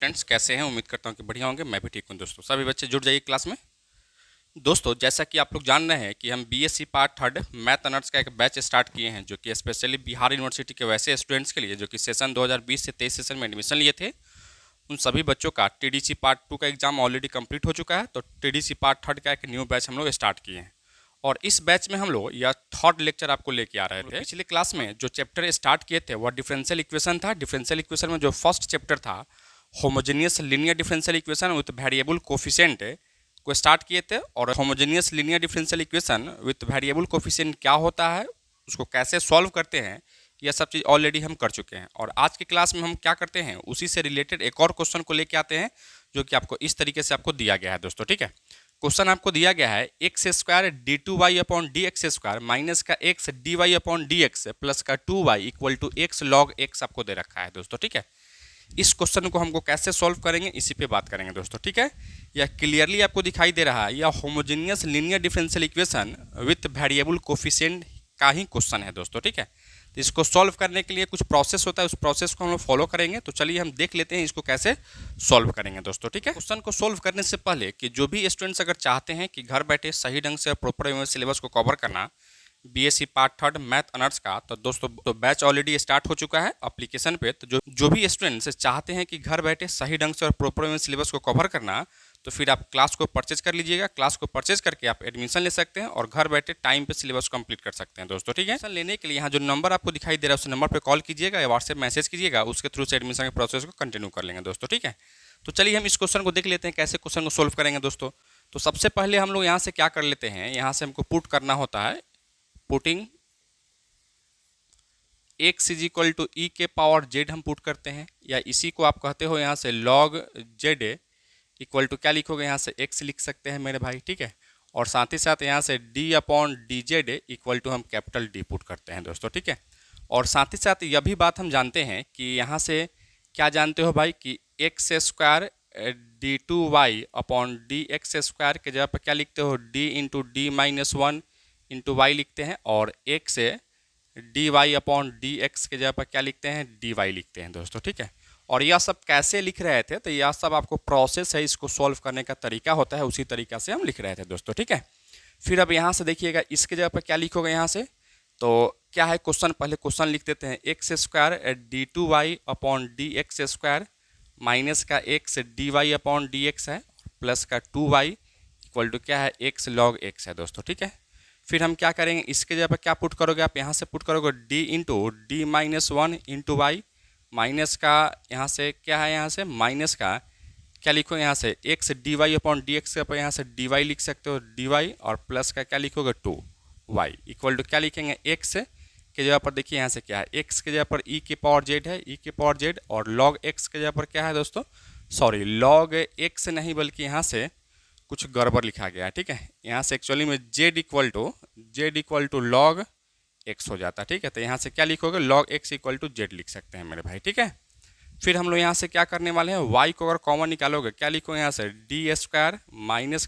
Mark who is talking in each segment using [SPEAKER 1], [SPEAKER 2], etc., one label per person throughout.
[SPEAKER 1] Friends कैसे हैं। उम्मीद करता हूं कि बढ़िया होंगे। मैं भी ठीक हूं दोस्तों। सभी बच्चे जुड़ जाइए क्लास में। दोस्तों जैसा कि आप लोग जान रहे हैं कि हम BSc part third math honours का एक बैच स्टार्ट किए हैं, जो कि स्पेशली बिहार यूनिवर्सिटी के वैसे स्टूडेंट्स के लिए जो कि सेशन 2020 से 23 सेशन में एडमिशन लिए थे। उन सभी बच्चों का टीडीसी पार्ट टू का एग्जाम ऑलरेडी कंप्लीट हो चुका है, तो टीडीसी पार्ट थर्ड का एक न्यू बैच हम लोग स्टार्ट किए हैं। और इस बैच में हम लोग यह थर्ड लेक्चर आपको लेके आ रहे थे। पिछले क्लास में जो चैप्टर स्टार्ट किए थे वह डिफरेंशियल इक्वेशन था। डिफरेंशियल इक्वेशन में जो फर्स्ट चैप्टर था homogeneous linear differential equation with variable coefficient को स्टार्ट किए थे। और homogeneous linear differential equation with variable coefficient क्या होता है, उसको कैसे सॉल्व करते हैं, यह सब चीज़ ऑलरेडी हम कर चुके हैं। और आज की क्लास में हम क्या करते हैं, उसी से रिलेटेड एक और क्वेश्चन को लेके आते हैं, जो कि आपको इस तरीके से आपको दिया गया है दोस्तों। ठीक है, क्वेश्चन आपको दिया गया है x square D two Y upon D x square minus का x D Y upon D x plus का two y equal to x log x आपको दे रखा है दोस्तों। ठीक है, इस क्वेश्चन को हमको कैसे सॉल्व करेंगे इसी पे बात करेंगे दोस्तों। ठीक है, यह क्लियरली आपको दिखाई दे रहा है, यह homogeneous linear differential equation with variable coefficient का ही क्वेश्चन है दोस्तों। ठीक है, तो इसको सॉल्व करने के लिए कुछ प्रोसेस होता है, उस प्रोसेस को हम लोग फॉलो करेंगे। तो चलिए हम देख लेते हैं इसको कैसे सॉल्व करेंगे दोस्तों। ठीक है, क्वेश्चन को सॉल्व करने से पहले कि जो भी स्टूडेंट्स अगर चाहते हैं कि घर बैठे सही ढंग से प्रॉपर वे में सिलेबस को कवर करना BSc part third math honours का, तो दोस्तों तो बैच ऑलरेडी स्टार्ट हो चुका है एप्लीकेशन पे। तो जो भी स्टूडेंट्स चाहते हैं कि घर बैठे सही ढंग से और प्रॉपर वे में सिलेबस को कवर करना, तो फिर आप क्लास को परचेज कर लीजिएगा। क्लास को परचेज करके आप एडमिशन ले सकते हैं और घर बैठे टाइम पे सिलेबस कंप्लीट कर सकते हैं दोस्तों। ठीक है, एडमिशन लेने के लिए यहाँ जो नंबर आपको दिखाई दे रहा है उस नंबर पर कॉल कीजिएगा या व्हाट्सएप मैसेज कीजिएगा, उसके थ्रू से एडमिशन के प्रोसेस को कंटिन्यू कर लेंगे दोस्तों। ठीक है, तो चलिए हम इस क्वेश्चन को देख लेते हैं कैसे क्वेश्चन को सोल्व करेंगे दोस्तों। तो सबसे पहले हम लोग यहाँ से क्या कर लेते हैं, यहाँ से हमको पुट करना होता है, putting x is equal to e के पावर जेड हम पुट करते हैं, या इसी को आप कहते हो यहाँ से लॉग जेड इक्वल टू क्या लिखोगे, यहाँ से एक्स लिख सकते हैं मेरे भाई। ठीक है, और साथ ही साथ यहाँ से D upon D Z equal to हम कैपिटल डी पुट करते हैं दोस्तों। ठीक है, और साथ ही साथ यह भी बात हम जानते हैं कि यहाँ से क्या जानते हो भाई कि X square D two Y upon D x square के जगह पर क्या लिखते हो, D into D minus one into Y लिखते हैं, और X D Y upon D X के जगह पर क्या लिखते हैं, डी वाई लिखते हैं दोस्तों। ठीक है, और यह सब कैसे लिख रहे थे, तो यह सब आपको प्रोसेस है, इसको सॉल्व करने का तरीका होता है, उसी तरीका से हम लिख रहे थे दोस्तों। ठीक है, फिर अब यहाँ से देखिएगा इसके जगह पर क्या लिखोगे, यहाँ से तो क्या है क्वेश्चन, पहले क्वेश्चन लिख देते हैं, x square D two Y upon D x square minus का x D Y upon D x है प्लस का टू वाई इक्वल टू क्या है, एक्स लॉग एक्स है दोस्तों। ठीक है, फिर हम क्या करेंगे, इसके जगह पर क्या पुट करोगे आप, यहाँ से पुट करोगे D into D minus one into Y minus का यहाँ से क्या है, यहाँ से माइनस का क्या लिखोगे, यहाँ से X D Y upon D X पर यहाँ से डी वाई लिख सकते हो, डी वाई, और प्लस का क्या लिखोगे टू वाई इक्वल टू क्या लिखेंगे, एक्स के जगह पर देखिए यहाँ से क्या है, एक्स के जगह पर ई के पावर जेड है, ई के पावर जेड, और लॉग एक्स के जगह पर क्या है दोस्तों, सॉरी लॉग एक्स नहीं बल्कि यहाँ से कुछ गड़बड़ लिखा गया है। ठीक है, यहाँ से एक्चुअली में Z equal to log X हो जाता है। ठीक है, तो यहाँ से क्या लिखोगे, log X equal to Z लिख सकते हैं मेरे भाई। ठीक है, फिर हम लोग यहाँ से क्या करने वाले हैं, वाई को अगर कॉमन निकालोगे क्या लिखोगे, यहाँ से डी स्क्वायर माइनस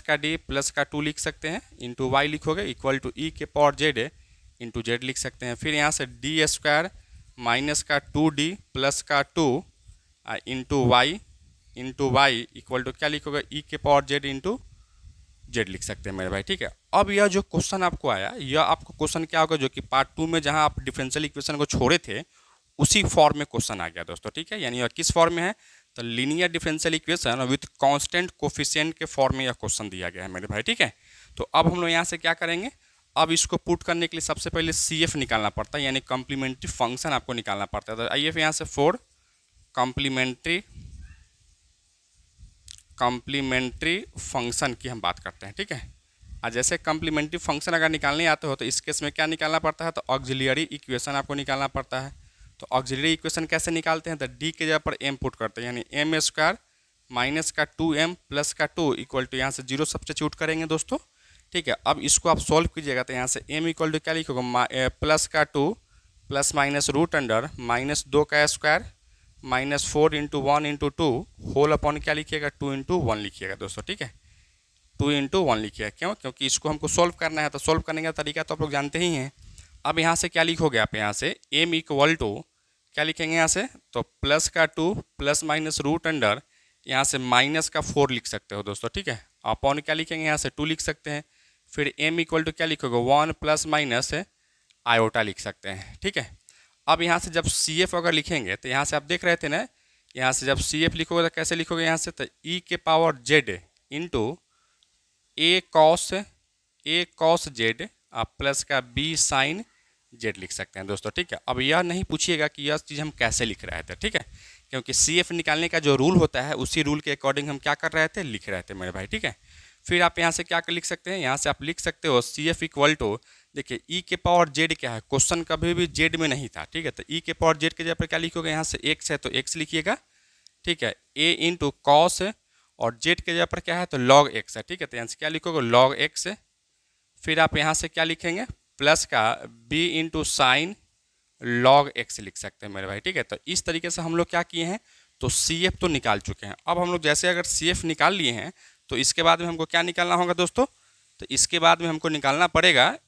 [SPEAKER 1] का डी प्लस का टू लिख सकते हैं इंटू वाई लिखोगे इक्वल टू ई के पावर जेड इंटू जेड लिख सकते हैं। फिर यहाँ से डी स्क्वायर माइनस का टू डी प्लस का two into Y equal to क्या लिखोगे, ई के पावर जेड इंटू जेड लिख सकते हैं मेरे भाई। ठीक है, अब यह जो क्वेश्चन आपको आया, यह आपको क्वेश्चन क्या होगा, जो कि पार्ट टू में जहां आप डिफरेंशियल इक्वेशन को छोड़े थे उसी फॉर्म में क्वेश्चन आ गया दोस्तों। ठीक है, यानी यह किस फॉर्म में है, तो linear differential equation with constant coefficient के फॉर्म में यह क्वेश्चन दिया गया है मेरे भाई। ठीक है, तो अब हम लोग यहाँ से क्या करेंगे, अब इसको पुट करने के लिए सबसे पहले सी एफ निकालना पड़ता है, यानी कॉम्प्लीमेंट्री फंक्शन आपको निकालना पड़ता है। तो आइए यहाँ से फोर कॉम्प्लीमेंट्री फंक्शन की हम बात करते हैं। ठीक है, और जैसे कॉम्प्लीमेंट्री फंक्शन अगर निकालने आते हो तो इस केस में क्या निकालना पड़ता है, तो ऑक्सिलियरी इक्वेशन आपको निकालना पड़ता है। तो ऑक्सिलियरी इक्वेशन कैसे निकालते हैं, तो डी के जगह पर एम पुट करते हैं, यानी एम स्क्वायर माइनस का टू एम प्लस का टू इक्वल टू यहाँ से जीरो सब्स्टिट्यूट करेंगे दोस्तों। ठीक है, अब इसको आप सॉल्व कीजिएगा तो यहाँ से एम इक्वल टू क्या लिखोगे, प्लस का two plus minus root under minus दो का square minus four into one into two whole upon क्या लिखिएगा, टू इंटू वन लिखिएगा दोस्तों। ठीक है, टू इंटू वन लिखिएगा, क्यों, क्योंकि इसको हमको सॉल्व करना है, तो सॉल्व करने का तरीका तो आप लोग जानते ही हैं। अब यहाँ से क्या लिखोगे आप, यहाँ से m इक्वल टू क्या लिखेंगे यहाँ से, तो प्लस का 2 प्लस माइनस रूट अंडर यहाँ से माइनस का 4 लिख सकते हो दोस्तों, ठीक है। अपॉन क्या लिखेंगे यहाँ से 2 लिख सकते हैं। फिर m इक्वल टू क्या लिखोगे 1 प्लस माइनस आयोटा लिख सकते हैं, ठीक है। अब यहाँ से जब CF अगर लिखेंगे तो यहाँ से आप देख रहे थे ना, यहाँ से जब CF लिखोगे तो कैसे लिखोगे यहाँ से, तो e के पावर z इंटू ए कॉस जेड प्लस का b साइन जेड लिख सकते हैं दोस्तों, ठीक है। अब यह नहीं पूछिएगा कि यह चीज़ हम कैसे लिख रहे थे, ठीक है, क्योंकि CF निकालने का जो रूल होता है उसी रूल के अकॉर्डिंग हम क्या कर रहे थे, लिख रहे थे मेरे भाई, ठीक है। फिर आप यहाँ से क्या कर लिख सकते हैं, यहाँ से आप लिख सकते हो CF इक्वल टू, देखिए e के पावर जेड क्या है, क्वेश्चन कभी भी जेड में नहीं था, ठीक है। तो e के पावर जेड के जगह पर क्या लिखोगे, यहाँ से x है तो x लिखिएगा, ठीक है। a इंटू कॉस और जेड के जगह पर क्या है तो लॉग x है, ठीक है। तो यहाँ से क्या लिखोगे लॉग x। फिर आप यहाँ से क्या लिखेंगे, प्लस का b into sine log x लिख सकते हैं मेरे भाई, ठीक है। तो इस तरीके से हम लोग क्या किए हैं, तो CF तो निकाल चुके हैं। अब हम लोग जैसे अगर CF निकाल लिए हैं तो इसके बाद में हमको क्या निकालना होगा दोस्तों, तो इसके बाद में हमको निकालना पड़ेगा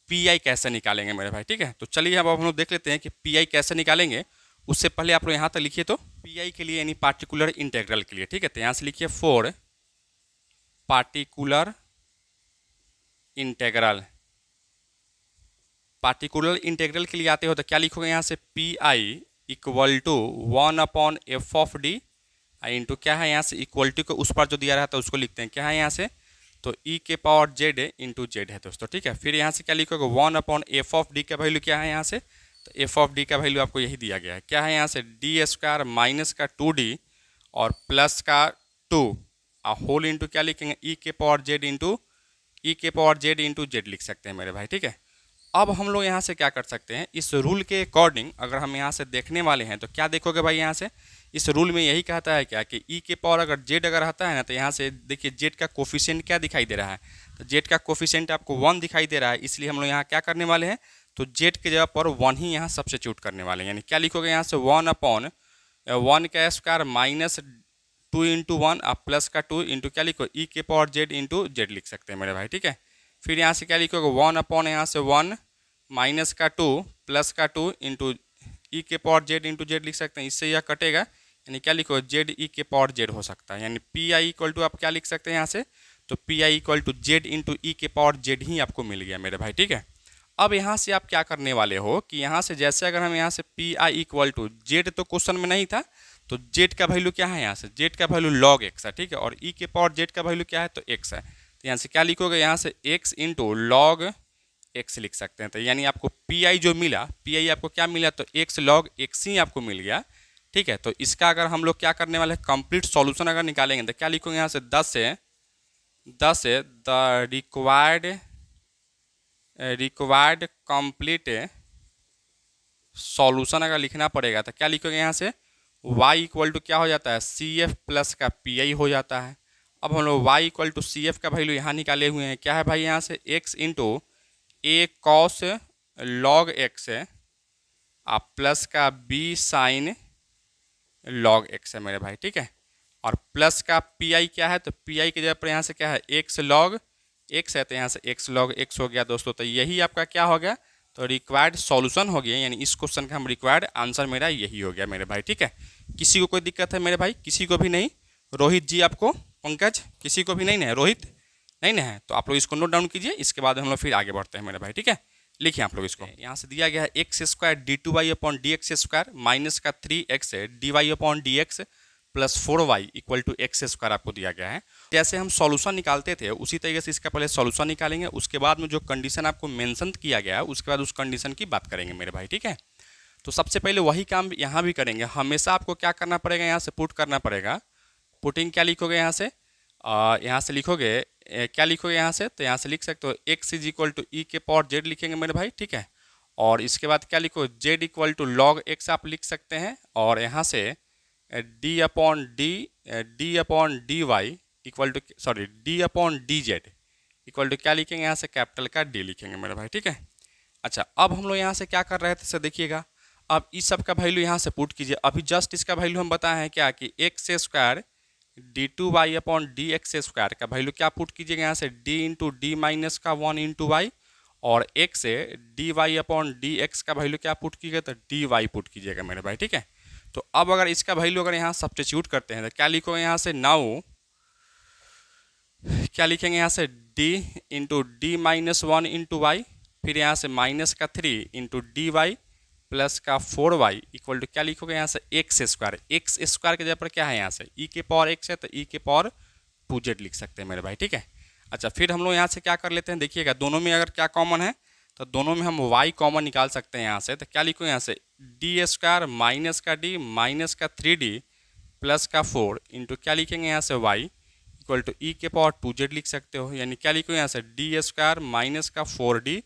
[SPEAKER 1] PI कैसे निकालेंगे मेरे भाई, ठीक है। तो चलिए अब हम लोग देख लेते हैं कि PI कैसे निकालेंगे। उससे पहले आप लोग यहाँ तक लिखिए, तो PI के लिए यानी पार्टिकुलर इंटेग्रल के लिए, ठीक है। तो यहाँ से लिखिए फॉर पार्टिकुलर इंटेग्रल के लिए आते हो तो क्या लिखोगे यहाँ से, PI equal to 1/f(d) into क्या है यहाँ से इक्वलिटी को उस पर जो दिया रहता है उसको लिखते हैं, क्या है यहाँ से, तो e के पावर z इंटू जेड है दोस्तों, ठीक है। फिर यहाँ से क्या लिखोगे 1/f(d) का वैल्यू क्या है यहाँ से, तो f(d) का वैल्यू आपको यही दिया गया है, क्या है यहाँ से d² माइनस का 2d और प्लस का 2 होल इंटू क्या लिखेंगे e के पावर z इंटू जेड लिख सकते हैं मेरे भाई, ठीक है। अब हम लोग यहाँ से क्या कर सकते हैं, इस रूल के अकॉर्डिंग अगर हम यहाँ से देखने वाले हैं तो क्या देखोगे भाई, यहाँ से इस रूल में यही कहता है क्या कि e के पावर अगर z अगर आता है ना, तो यहाँ से देखिए z का कोफिशिएंट क्या दिखाई दे रहा है, तो z का कोफिशिएंट आपको 1 दिखाई दे रहा है, इसलिए हम लोग यहाँ क्या करने वाले हैं, तो z के जगह पर 1 ही यहाँ सब्स्टिट्यूट करने वाले हैं। यानी क्या लिखोगे यहाँ से 1/1 का स्क्वायर माइनस 2 इंटू 1 प्लस का 2 इंटू क्या लिखो e के पावर z इंटू जेड लिख सकते हैं मेरे भाई, ठीक है। फिर यहाँ से क्या लिखोगे 1/, यहाँ से 1 माइनस का 2 प्लस का 2 इंटू ई के पावर जेड इंटू जेड लिख सकते हैं, इससे यह कटेगा, यानी क्या लिखो जेड ई के पावर जेड हो सकता है। यानी PI इक्वल टू आप क्या लिख सकते हैं यहाँ से, तो PI equal to z into e के पावर जेड ही आपको मिल गया मेरे भाई, ठीक है। अब यहाँ से आप क्या करने वाले हो कि यहाँ से जैसे अगर हम यहाँ से PI इक्वल टू जेड तो क्वेश्चन में नहीं था, तो जेड का वैल्यू क्या है यहाँ से, जेड का वैल्यू लॉग x है, ठीक है, और ई के पावर जेड का वैल्यू क्या है तो x है। तो यहाँ से क्या लिखोगे यहाँ से x इंटू लॉग x लिख सकते हैं। तो यानी आपको PI जो मिला, PI आपको क्या मिला, तो x लॉग x ही आपको मिल गया, ठीक है। तो इसका अगर हम लोग क्या करने वाले हैं, कंप्लीट सॉल्यूशन अगर निकालेंगे तो क्या लिखोगे यहाँ से 10 से द रिक्वायर्ड कंप्लीट सॉल्यूशन अगर लिखना पड़ेगा तो क्या लिखोगे यहाँ से y इक्वल टू क्या हो जाता है CF प्लस का PI हो जाता है। अब हम लोग y इक्वल टू CF का वैल्यू यहाँ निकाले हुए हैं, क्या है भाई यहाँ से x इंटू ए कॉस लॉग x प्लस का b साइन लॉग x है मेरे भाई, ठीक है। और प्लस का PI क्या है, तो PI की जगह पर यहाँ से क्या है x लॉग x है, तो यहाँ से x लॉग x हो गया दोस्तों। तो यही आपका क्या हो गया, तो रिक्वायर्ड सॉल्यूशन हो गया, यानी इस क्वेश्चन का हम रिक्वायर्ड आंसर मेरा यही हो गया मेरे भाई, ठीक है। किसी को कोई दिक्कत है मेरे भाई, किसी को भी नहीं, रोहित जी आपको, पंकज किसी को भी नहीं है, रोहित नहीं ना है, तो आप लोग इसको नोट डाउन कीजिए, इसके बाद हम लोग फिर आगे बढ़ते हैं मेरे भाई, ठीक है। लिखिए आप लोग इसको, यहाँ से दिया गया है x² d2y/dx² माइनस का 3x dy/dx plus 4y equal to x² आपको दिया गया है। जैसे हम सॉल्यूशन निकालते थे उसी तरीके से इसका पहले सॉल्यूशन निकालेंगे, उसके बाद में जो कंडीशन आपको मेंशन किया गया है उसके बाद उस कंडीशन की बात करेंगे मेरे भाई, ठीक है। तो सबसे पहले वही काम यहाँ भी करेंगे, हमेशा आपको क्या करना पड़ेगा, यहाँ से पुट करना पड़ेगा। पुटिंग क्या लिखोगे यहाँ से लिखोगे क्या लिखोगे यहाँ से, तो यहाँ से लिख सकते हो x is equal to e के पावर जेड लिखेंगे मेरे भाई, ठीक है। और इसके बाद क्या लिखो z equal to log x आप लिख सकते हैं, और यहाँ से d upon dy equal to d upon dz equal to क्या लिखेंगे यहाँ से कैपिटल का D लिखेंगे मेरे भाई, ठीक है। अच्छा, अब हम लोग यहाँ से क्या कर रहे थे सर देखिएगा, अब इस सब का वैल्यू यहाँ से पुट कीजिए। अभी जस्ट इसका वैल्यू हम बताए हैं क्या कि x² d2y/dx² का वैल्यू क्या पुट कीजिएगा यहाँ से d इंटू डी माइनस का 1 इंटू वाई, और एक से D Y upon D X का वैल्यू क्या पुट कीजिएगा, तो डी वाई पुट कीजिएगा मेरे भाई, ठीक है। तो अब अगर इसका वैल्यू अगर यहाँ सब्स्टिट्यूट करते हैं तो क्या लिखोगे यहाँ से, नाउ क्या लिखेंगे यहाँ से, d into D minus one into Y, फिर यहाँ से माइनस का 3 इंटू डी वाई प्लस का 4y इक्वल टू क्या लिखोगे यहाँ से, एक्स स्क्वायर के जगह पर क्या है यहाँ से e के पावर x है तो e के पावर 2z लिख सकते हैं मेरे भाई, ठीक है। अच्छा फिर हम लोग यहाँ से क्या कर लेते हैं, देखिएगा दोनों में अगर क्या कॉमन है तो दोनों में हम y कॉमन निकाल सकते हैं यहाँ से। तो क्या लिखो यहाँ से, डी स्क्वायर माइनस का d माइनस का 3d प्लस का 4 इंटू क्या लिखेंगे यहाँ से y इक्वल टू ई के पावर 2z लिख सकते हो। यानी क्या लिखो यहाँ से, डी स्क्वायर माइनस का 4d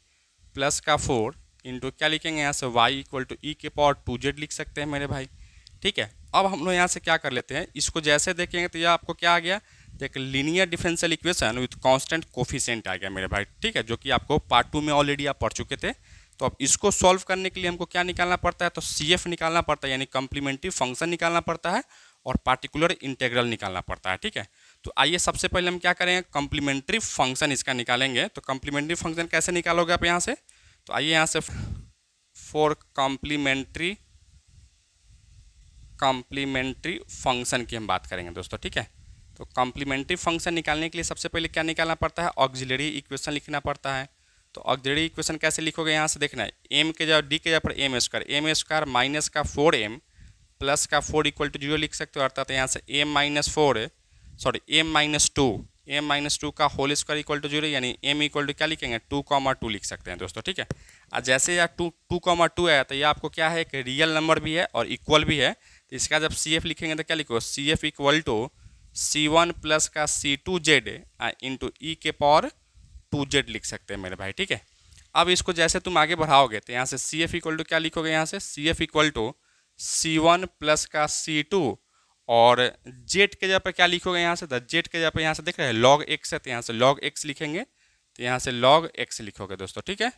[SPEAKER 1] प्लस का 4 इंटू क्या लिखेंगे यहाँ से y इक्वल टू ई के पावर 2z लिख सकते हैं मेरे भाई, ठीक है। अब हम लोग यहाँ से क्या कर लेते हैं, इसको जैसे देखेंगे तो यह आपको क्या आ गया, तो एक linear differential equation with constant coefficient आ गया मेरे भाई, ठीक है, जो कि आपको पार्ट 2 में ऑलरेडी आप पढ़ चुके थे। तो अब इसको सॉल्व करने के लिए हमको क्या निकालना पड़ता है, तो CF निकालना पड़ता है, यानी कम्प्लीमेंट्री फंक्शन निकालना पड़ता है और पार्टिकुलर इंटेग्रल निकालना पड़ता है, ठीक है। तो आइए सबसे पहले हम क्या करेंगे, कम्प्लीमेंट्री फंक्शन इसका निकालेंगे। तो कम्प्लीमेंट्री फंक्शन कैसे निकालोगे आप यहाँ से, तो आइए यहाँ से फॉर कम्प्लीमेंट्री फंक्शन की हम बात करेंगे दोस्तों, ठीक है। तो कम्प्लीमेंट्री फंक्शन निकालने के लिए सबसे पहले क्या निकालना पड़ता है, ऑक्सिलरी इक्वेशन लिखना पड़ता है। तो ऑक्सिलरी इक्वेशन कैसे लिखोगे, यहाँ से देखना है, एम के जगह डी के जगह पर एम स्क्वायर माइनस का 4m प्लस का 4 इक्वल टू 0 लिख सकते हो, अर्थात यहाँ से एम माइनस टू का होल स्क्वायर इक्वल टू 0, यानी m इक्वल टू क्या लिखेंगे, 2,2 लिख सकते हैं दोस्तों, ठीक है। और जैसे यार 2,2 है तो ये आपको क्या है, एक रियल नंबर भी है और इक्वल भी है। तो इसका जब CF लिखेंगे तो क्या लिखो, CF equal to C1 plus का C2Z इंटू ई के पावर 2Z लिख सकते हैं मेरे भाई, ठीक है। अब इसको जैसे तुम आगे बढ़ाओगे तो यहाँ से CF इक्वल टू क्या लिखोगे, यहाँ से CF equal to C1 plus का C2 और जेड के जगह पर क्या लिखोगे यहाँ से, जेड के जगह पर यहाँ से देख रहे हैं log x है तो यहाँ से log x लिखेंगे, तो यहाँ से log x लिखोगे दोस्तों, ठीक है।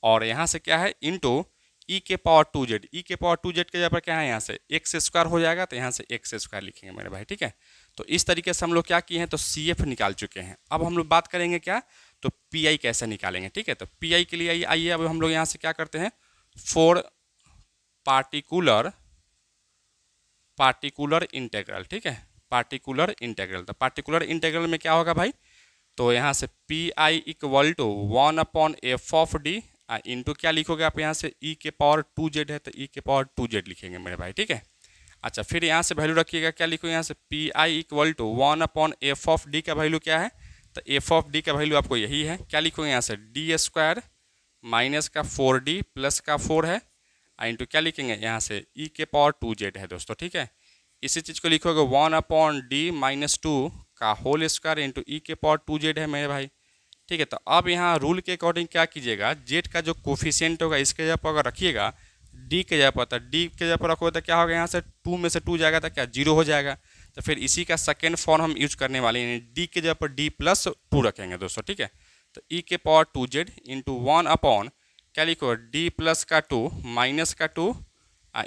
[SPEAKER 1] और यहाँ से क्या है, इंटू ई के पावर 2z, ई के पावर 2z के जगह पर क्या है, यहाँ से एक्स स्क्वायर हो जाएगा तो यहाँ से एक्स स्क्वायर लिखेंगे मेरे भाई, ठीक है। तो इस तरीके से हम लोग क्या किए हैं, तो CF निकाल चुके हैं। अब हम लोग बात करेंगे क्या, तो PI कैसे निकालेंगे, ठीक है। तो PI के लिए आइए अब हम लोग यहाँ से क्या करते हैं, फॉर पार्टिकुलर इंटेग्रल, ठीक है, पार्टिकुलर इंटेग्रल। तो पार्टिकुलर इंटेग्रल में क्या होगा भाई, तो यहाँ से PI equal to 1/f(d) into क्या लिखोगे आप यहाँ से, e के पावर 2z है तो e के पावर 2z लिखेंगे मेरे भाई, ठीक है। अच्छा फिर यहाँ से वैल्यू रखिएगा, क्या लिखो यहाँ से, PI इक्वल टू 1/f(d) का वैल्यू क्या है, तो f(d) का वैल्यू आपको यही है, क्या लिखोगे यहाँ से, डी स्क्वायर माइनस का 4d प्लस का 4 है इंटू क्या लिखेंगे यहाँ से, e के पावर 2z है दोस्तों, ठीक है। इसी चीज़ को लिखोगे 1/d माइनस 2 का होल स्क्वायर इंटू ई के पावर 2z है मेरे भाई, ठीक है। तो अब यहाँ रूल के अकॉर्डिंग क्या कीजिएगा, जेड का जो कोफिशिएंट होगा इसके जगह पर अगर रखिएगा डी के जगह पर, तो डी के जगह पर रखोगे तो क्या होगा, यहाँ से 2 में से 2 जाएगा तो क्या 0 हो जाएगा। तो फिर इसी का सेकेंड फॉर्म हम यूज करने वाले हैं, डी के जगह पर d+2 रखेंगे दोस्तों, ठीक है। तो ई के पावर 2z इंटू 1 क्या लिखो, d प्लस का 2 माइनस का 2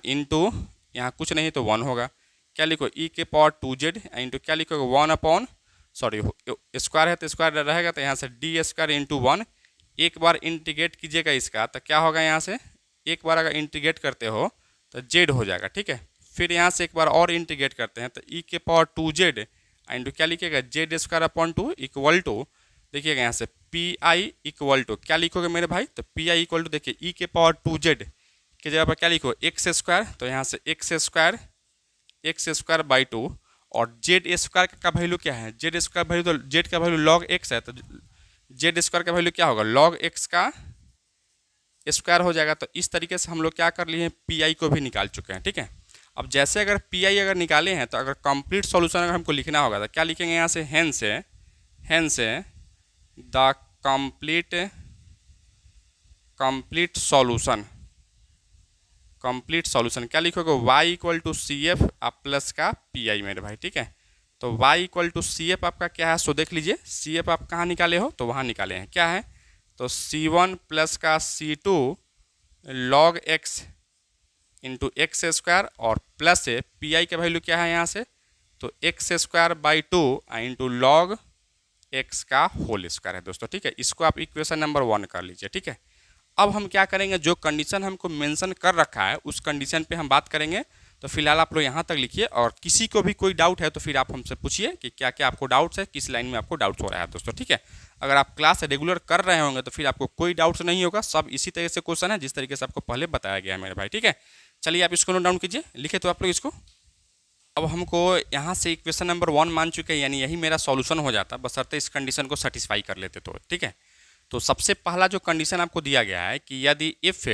[SPEAKER 1] इंटू यहाँ कुछ नहीं तो 1 होगा, क्या लिखो, ई के पावर 2z इंटू क्या लिखोगे, स्क्वायर है तो स्क्वायर रहेगा तो यहाँ से डी स्क्वायर इंटू 1, एक बार इंटीग्रेट कीजिएगा इसका तो क्या होगा, यहाँ से एक बार अगर इंटीग्रेट करते हो तो जेड हो जाएगा, ठीक है। फिर यहाँ से एक बार और इंटीग्रेट करते हैं तो ई के पावर 2z इंटू क्या लिखिएगा, Z square upon 2 equal to, देखिएगा यहाँ से PI इक्वल टू क्या लिखोगे मेरे भाई, तो PI इक्वल टू देखिए ई के पावर 2z के जगह पर क्या लिखो, एक्स स्क्वायर, तो यहाँ से एक्स स्क्वायर बाई 2 और जेड स्क्वायर का वैल्यू क्या है, जेड स्क्वायर वैल्यू, तो जेड का वैल्यू log x है तो जेड स्क्वायर का वैल्यू क्या होगा, log x का स्क्वायर हो जाएगा। तो इस तरीके से हम लोग क्या कर लिए हैं, PI को भी निकाल चुके हैं, ठीक है। अब जैसे अगर PI अगर निकाले हैं तो अगर कंप्लीट सॉल्यूशन अगर हमको लिखना होगा तो क्या लिखेंगे यहाँ से, हेंस द कंप्लीट सॉल्यूशन क्या लिखोगे, y equal to CF plus का PI मेरे भाई, ठीक है। तो y इक्वल टू CF आपका क्या है, सो देख लीजिए CF आप कहाँ निकाले हो, तो वहाँ निकाले हैं, क्या है, तो C1 प्लस का C2 log x into x square और प्लस से PI का वैल्यू क्या है यहाँ से, तो x square by 2 into log x का होल स्क्वायर है दोस्तों, ठीक है। इसको आप इक्वेशन नंबर 1 कर लीजिए, ठीक है। अब हम क्या करेंगे, जो कंडीशन हमको मेंशन कर रखा है उस कंडीशन पे हम बात करेंगे। तो फिलहाल आप लोग यहाँ तक लिखिए, और किसी को भी कोई डाउट है तो फिर आप हमसे पूछिए कि क्या क्या आपको डाउट्स है, किस लाइन में आपको डाउट्स हो रहा है दोस्तों, ठीक है। अगर आप क्लास रेगुलर कर रहे होंगे तो फिर आपको कोई डाउट्स नहीं होगा, सब इसी तरह से क्वेश्चन है जिस तरीके से आपको पहले बताया गया है मेरे भाई, ठीक है। चलिए आप इसको नोट डाउन कीजिए, लिखे तो आप लोग इसको। अब हमको यहाँ से इक्वेशन नंबर 1 मान चुके हैं, यानी यही मेरा सॉल्यूशन हो जाता, बशर्ते इस कंडीशन को सेटिस्फाई कर लेते तो, ठीक है। तो सबसे पहला जो कंडीशन आपको दिया गया है कि यदि इफ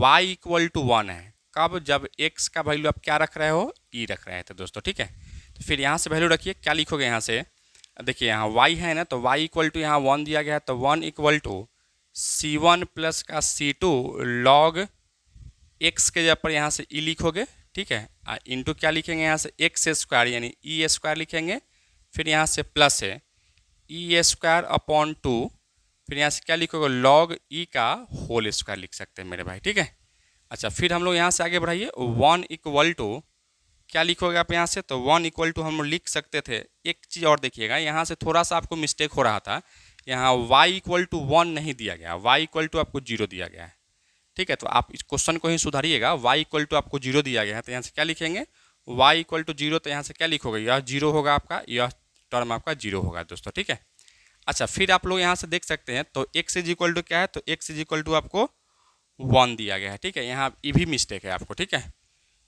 [SPEAKER 1] y इक्वल टू 1 है, कब, जब x का वैल्यू आप क्या रख रहे हो, e रख रहे थे दोस्तों, ठीक है। तो फिर यहाँ से वैल्यू रखिए, क्या लिखोगे यहाँ से, देखिए यहाँ y है ना, तो y इक्वल टू यहाँ 1 दिया गया है, तो 1 इक्वल टू C1 प्लस का C2 लॉग x के जगह पर यहाँ से e लिखोगे, ठीक है। इंटू क्या लिखेंगे यहाँ से एक्स स्क्वायर यानी ई स्क्वायर लिखेंगे, फिर यहाँ से प्लस है ई स्क्वायर अपॉन 2, फिर यहाँ से क्या लिखोगे लॉग ई का होल स्क्वायर लिख सकते हैं मेरे भाई, ठीक है। अच्छा, फिर हम लोग यहाँ से आगे बढ़ाइए, 1 इक्वल टू क्या लिखोगे आप यहाँ से, तो 1 इक्वल टू हम लिख सकते थे। एक चीज़ और देखिएगा, यहाँ से थोड़ा सा आपको मिस्टेक हो रहा था, यहाँ y इक्वल टू 1 नहीं दिया गया, y इक्वल टू आपको 0 दिया गया है, ठीक है। तो आप इस क्वेश्चन को ही सुधारिएगा, y इक्वल टू आपको 0 दिया गया है, तो यहाँ से क्या लिखेंगे y इक्वल टू 0, तो यहाँ से क्या लिखोगे, यह 0 होगा आपका, यह टर्म आपका 0 होगा दोस्तों, ठीक है। अच्छा, फिर आप लोग यहाँ से देख सकते हैं, तो x इज इक्वल टू क्या है, तो x इज इक्वल टू आपको 1 दिया गया है, ठीक है। यहाँ ये भी मिस्टेक है आपको, ठीक है।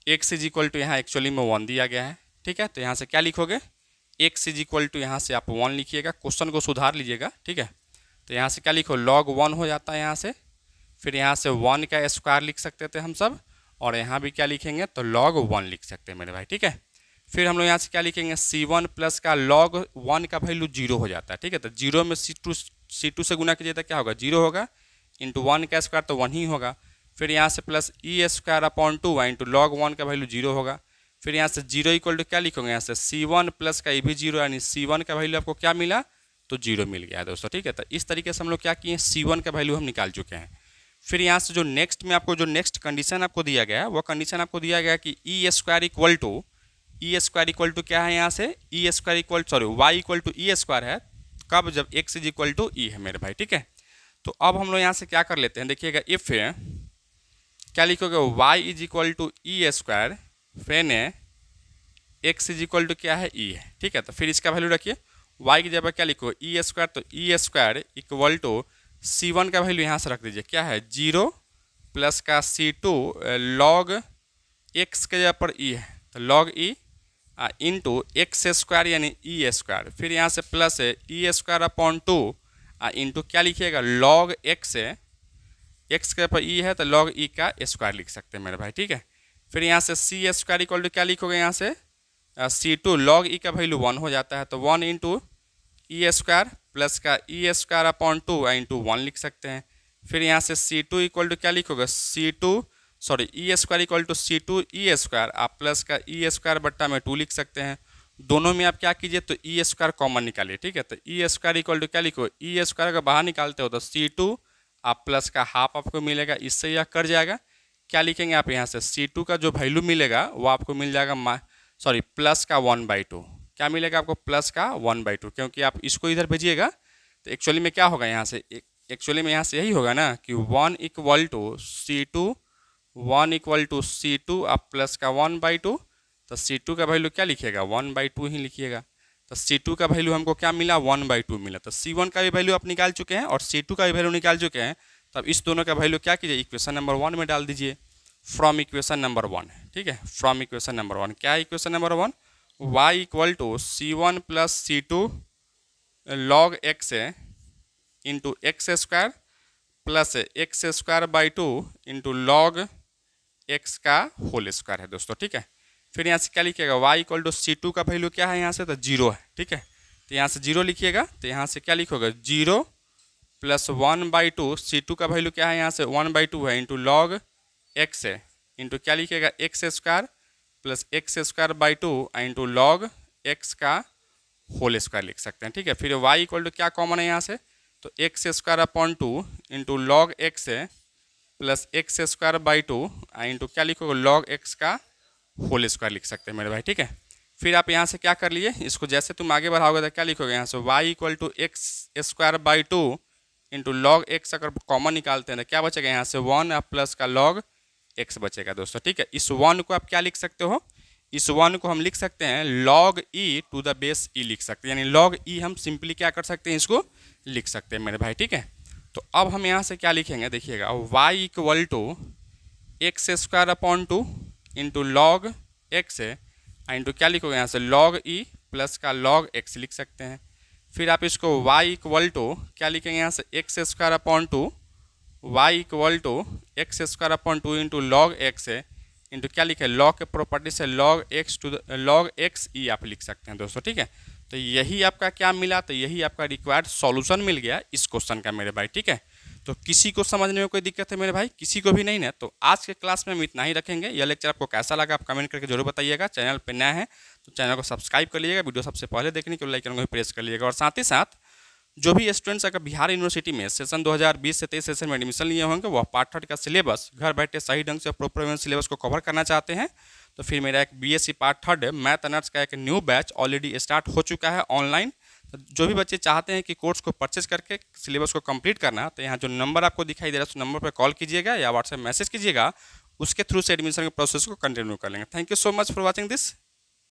[SPEAKER 1] x इज इक्वल टू यहाँ एक्चुअली में 1 दिया गया है, ठीक है। तो यहाँ से क्या लिखोगे, x इज इक्वल टू यहाँ से आप 1 लिखिएगा, क्वेश्चन को सुधार लीजिएगा, ठीक है। तो यहाँ से क्या लिखो, log 1 हो जाता है यहाँ से, फिर यहाँ से 1 का स्क्वायर लिख सकते थे हम सब, और यहाँ भी क्या लिखेंगे, तो log 1 लिख सकते हैं मेरे भाई, ठीक है। फिर हम लोग यहाँ से क्या लिखेंगे, C1 प्लस का log 1 का वैल्यू 0 हो जाता है, ठीक है। तो 0 में C2 से गुना कीजिए तो क्या होगा, 0 होगा, इंटू 1 का स्क्वायर तो 1 ही होगा, फिर यहाँ से plus E square upon 2 into log 1 का वैल्यू 0 होगा, फिर यहाँ से 0 इक्वल टू क्या लिखोगे, यहाँ से C1 प्लस का ये भी 0, यानी C1 का वैल्यू आपको क्या मिला, तो 0 मिल गया है दोस्तों, ठीक है। तो इस तरीके से हम लोग क्या किए, C1 का वैल्यू हम निकाल चुके हैं। फिर यहाँ से जो नेक्स्ट में आपको जो नेक्स्ट कंडीशन आपको दिया गया है, वो कंडीशन आपको दिया गया कि ई स्क्वायर इक्वल टू क्या है, यहाँ से e square equal y equal to E square है, कब, जब x is equal to e है मेरे भाई, ठीक है। तो अब हम लोग यहाँ से क्या कर लेते हैं, देखिएगा, इफ क्या लिखोगे, Y is equal to E square, फेन एक्स इज इक्वल टू क्या है, ई है, ठीक है। तो फिर इसका वैल्यू रखिए, वाई की जगह क्या लिखो, ई स्क्वायर, तो ई स्क्वायर इक्वल टू C1 का वैल्यू यहाँ से रख दीजिए, क्या है 0 प्लस का C2 लॉग एक्स के जगह पर ई है, तो log E into x square यानी ई स्क्वायर, फिर यहाँ से प्लस है ई स्क्वायर अपॉन 2 इंटू क्या लिखिएगा लॉग एक्स है, एक्स के पर ई है तो लॉग ई का स्क्वायर लिख सकते हैं मेरे भाई, ठीक है। फिर यहाँ से सी स्क्वायर इक्वल टू क्या लिखोगे, यहाँ से C2 लॉग ई का वैल्यू 1 हो जाता है, तो 1 इंटू ई स्क्वायर प्लस का ई स्क्वायर अपॉन 2 इंटू 1 लिख सकते हैं। फिर यहाँ से C2 इक्वल टू क्या लिखोगे, e square equal to C2 e square, आप प्लस का ई स्क्वायर बट्टा में 2 लिख सकते हैं। दोनों में आप क्या कीजिए, तो ई स्क्वायर कॉमन निकालिए, ठीक है। तो ई स्क्वायर इक्वल टू क्या लिखो, ई स्क्वायर का बाहर निकालते हो तो C2 आप प्लस का हाफ आपको मिलेगा, इससे यह कट जाएगा। क्या लिखेंगे आप यहाँ से, C2 का जो वैल्यू मिलेगा वो आपको मिल जाएगा प्लस का 1/2, क्या मिलेगा आपको, प्लस का 1/2, क्योंकि आप इसको इधर भेजिएगा तो एक्चुअली में क्या होगा, यहाँ से एक्चुअली में यहाँ से यही होगा ना कि 1 इक्वल टू C2 आप प्लस का 1/2, तो C2 का वैल्यू क्या लिखिएगा 1/2 ही लिखिएगा। तो C2 का वैल्यू हमको क्या मिला 1/2 मिला, तो C1 का भी वैल्यू आप निकाल चुके हैं और C2 का भी वैल्यू निकाल चुके हैं। तो अब इस दोनों का वैल्यू क्या कीजिए, इक्वेशन नंबर 1 में डाल दीजिए, फ्रॉम इक्वेशन नंबर 1, ठीक है। फ्रॉम इक्वेशन नंबर 1 क्या है, equation number 1 y equal to C1 plus C2 log x है into x square plus x square by 2 into log x का होल स्क्वायर है दोस्तों, ठीक है। फिर यहाँ से क्या लिखिएगा, y इक्वल टू C2 का वैल्यू क्या है, यहाँ से तो 0 है, ठीक है। तो यहाँ से 0 लिखिएगा, तो यहाँ से क्या लिखोगे 0 प्लस 1/2, C2 का वैल्यू क्या है, यहाँ से 1/2 है, इंटू लॉग एक्स है, इंटू क्या लिखिएगा x square plus x square by 2 into log x का होल स्क्वायर लिख सकते हैं, ठीक है। फिर y इक्वल टू क्या कॉमन है यहाँ से, तो x square upon 2 into log x है plus x square by 2 into क्या लिखोगे लॉग एक्स का होल स्क्वायर लिख सकते हैं मेरे भाई, ठीक है। फिर आप यहाँ से क्या कर लिए, इसको जैसे तुम आगे बढ़ाओगे तो क्या लिखोगे यहाँ से Y equal to x square by two into log X, अगर कॉमन निकालते हैं तो क्या बचेगा यहाँ से 1 प्लस का लॉग एक्स बचेगा दोस्तों। ठीक है, इस 1 को आप क्या लिख सकते हो, इस 1 को हम लिख सकते हैं log e to the base e लिख सकते हैं, यानी लॉग ई हम सिंपली क्या कर सकते हैं, इसको लिख सकते हैं मेरे भाई। ठीक है, तो अब हम यहाँ से क्या लिखेंगे देखिएगा, Y equal to x square upon two into log x है इंटू क्या लिखोगे यहाँ से लॉग ई प्लस का लॉग एक्स लिख सकते हैं। फिर आप इसको y इक्वल टू क्या लिखेंगे यहाँ से x square upon two, y equal to x square upon two into log x है इंटू क्या लिखे लॉग के प्रॉपर्टी से log x to log x e आप लिख सकते हैं दोस्तों। ठीक है, तो यही आपका क्या मिला, तो यही आपका रिक्वायर्ड सॉल्यूशन मिल गया इस क्वेश्चन का मेरे भाई। ठीक है, तो किसी को समझने में कोई दिक्कत है मेरे भाई, किसी को भी नहीं ना, तो आज के क्लास में हम इतना ही रखेंगे। यह लेक्चर आपको कैसा लगा आप कमेंट करके जरूर बताइएगा। चैनल पे नया है तो चैनल को सब्सक्राइब कर लीजिएगा, वीडियो सबसे पहले देखने के लिए लाइकन को भी प्रेस कर लीजिएगा। और साथ ही साथ जो भी स्टूडेंट्स अगर बिहार यूनिवर्सिटी में सेशन 2020 से 23 सेशन में एडमिशन लिए होंगे, वह पार्ट 3 का सिलेबस घर बैठे सही ढंग से प्रॉपर सिलेबस को कवर करना चाहते हैं, तो फिर मेरा एक बीएससी पार्ट 3 मैथ ऑनर्स का एक न्यू बैच ऑलरेडी स्टार्ट हो चुका है ऑनलाइन। तो जो भी बच्चे चाहते हैं कि कोर्स को परचेज करके सिलेबस को कंप्लीट करना, तो यहाँ जो नंबर आपको दिखाई दे रहा है उस नंबर पर कॉल कीजिएगा या व्हाट्सएप मैसेज कीजिएगा, उसके थ्रू से एडमिशन के प्रोसेस को कंटिन्यू कर लेंगे। Thank you so much for watching this